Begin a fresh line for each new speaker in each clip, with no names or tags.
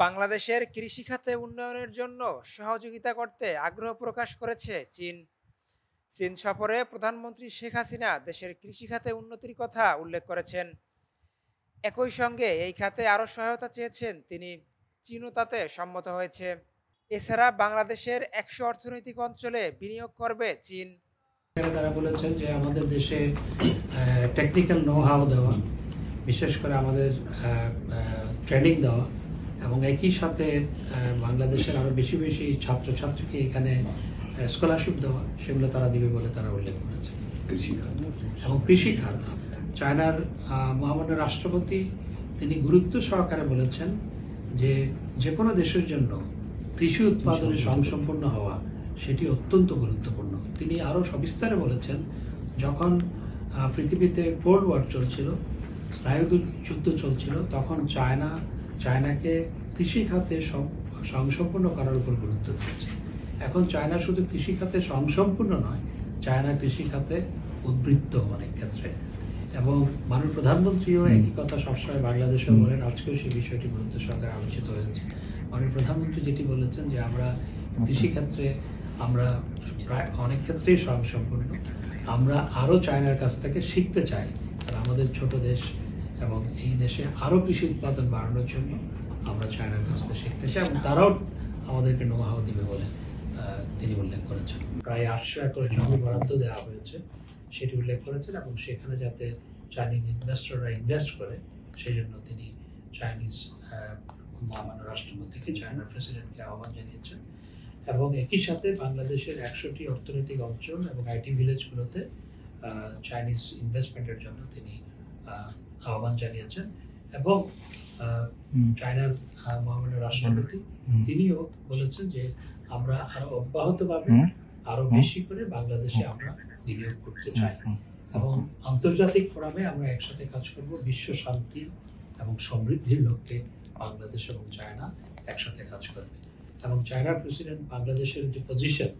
বাংলাদেশের কৃষি খাতে উন্নয়নের জন্য সহযোগিতা করতে আগ্রহ প্রকাশ করেছে চীন। চীন সফরে প্রধানমন্ত্রী শেখ হাসিনা দেশের কৃষি খাতে উন্নতির কথা উল্লেখ করেছেন। একই সঙ্গে এই খাতে আরও সহায়তা চেয়েছেন তিনি। চীনও তাতে সম্মত হয়েছে। এছাড়া বাংলাদেশের 100 অর্থনৈতিক অঞ্চলে বিনিয়োগ করবে চীন।
তারা বলেছেন যে আমাদের দেশে টেকনিক্যাল নো হাও দেওয়া, বিশেষ করে আমাদের ট্রেনিং দেওয়া এবং একই সাথে বাংলাদেশের আরও বেশি বেশি ছাত্রছাত্রীকে এখানে স্কলারশিপ দেওয়া, সেগুলো তারা দিবে বলে তারা উল্লেখ করেছে। এবং কৃষিখাত, চায়নার মহামান্য রাষ্ট্রপতি তিনি গুরুত্ব সহকারে বলেছেন যে যে কোনো দেশের জন্য কৃষি উৎপাদনে স্বয়ংসম্পূর্ণ হওয়া সেটি অত্যন্ত গুরুত্বপূর্ণ। তিনি আরও সবিস্তারে বলেছেন, যখন পৃথিবীতে কোল্ড ওয়ার চলছিল, স্নায়ুযুদ্ধ চলছিল, তখন চায়নাকে কৃষি খাতে স্বয়ংসম্পূর্ণ করার উপর গুরুত্ব দিয়েছে। এখন চায়না শুধু কৃষি খাতে স্বয়ংসম্পূর্ণ নয়, চায়না কৃষি খাতে উদ্বৃত্ত অনেক ক্ষেত্রে। এবং মাননীয় প্রধানমন্ত্রীও একই কথা সবসময় বাংলাদেশে বলেন, আজকেও সেই বিষয়টি গুরুত্ব সহকারে আলোচিত হয়েছে। মাননীয় প্রধানমন্ত্রী যেটি বলেছেন যে আমরা কৃষিক্ষেত্রে আমরা প্রায় অনেক ক্ষেত্রেই স্বয়ংসম্পূর্ণ। আমরা আরও চায়নার কাছ থেকে শিখতে চাই, আর আমাদের ছোট দেশ এবং এই দেশে আরও কৃষি উৎপাদন বাড়ানোর জন্য আমরা চায়নার কাছ থেকে শিখতে চাই এবং তারাও আমাদেরকে নো হাও দিবে বলে তিনি উল্লেখ করেছেন। প্রায় 800 একর জমি বরাদ্দ দেওয়া হয়েছে সেটি উল্লেখ করেছেন এবং সেখানে যাতে চাইনিজ ইনভেস্টররা ইনভেস্ট করে সেই জন্য তিনি চাইনিজ মহামান্য রাষ্ট্রপতিকে, চায়নার প্রেসিডেন্টকে আহ্বান জানিয়েছেন। এবং একই সাথে বাংলাদেশের 100টি অর্থনৈতিক অঞ্চল এবং আইটি ভিলেজগুলোতে চাইনিজ ইনভেস্টমেন্টের জন্য তিনি আহ্বান জানিয়েছেন। এবং চায়নার মহামান্য রাষ্ট্রপতি তিনিও বলেছেন যে আমরা আরো অব্যাহতভাবে আরো বেশি করে বাংলাদেশে আমরা বিনিয়োগ করতে চাই এবং আন্তর্জাতিক ফোরামে আমরা একসাথে কাজ করব বিশ্ব শান্তি এবং সমৃদ্ধির লক্ষ্যে। বাংলাদেশ এবং চায়না একসাথে কাজ করবে এবং চায়নার প্রেসিডেন্ট বাংলাদেশের যে পজিশন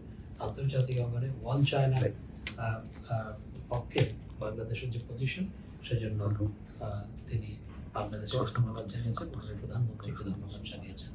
আন্তর্জাতিক অঙ্গনে ওয়ান চায়না পক্ষে বাংলাদেশের যে পজিশন, সেজন্য তিনি বাংলাদেশকে ধন্যবাদ জানিয়েছেন, প্রধানমন্ত্রীকে ধন্যবাদ জানিয়েছেন।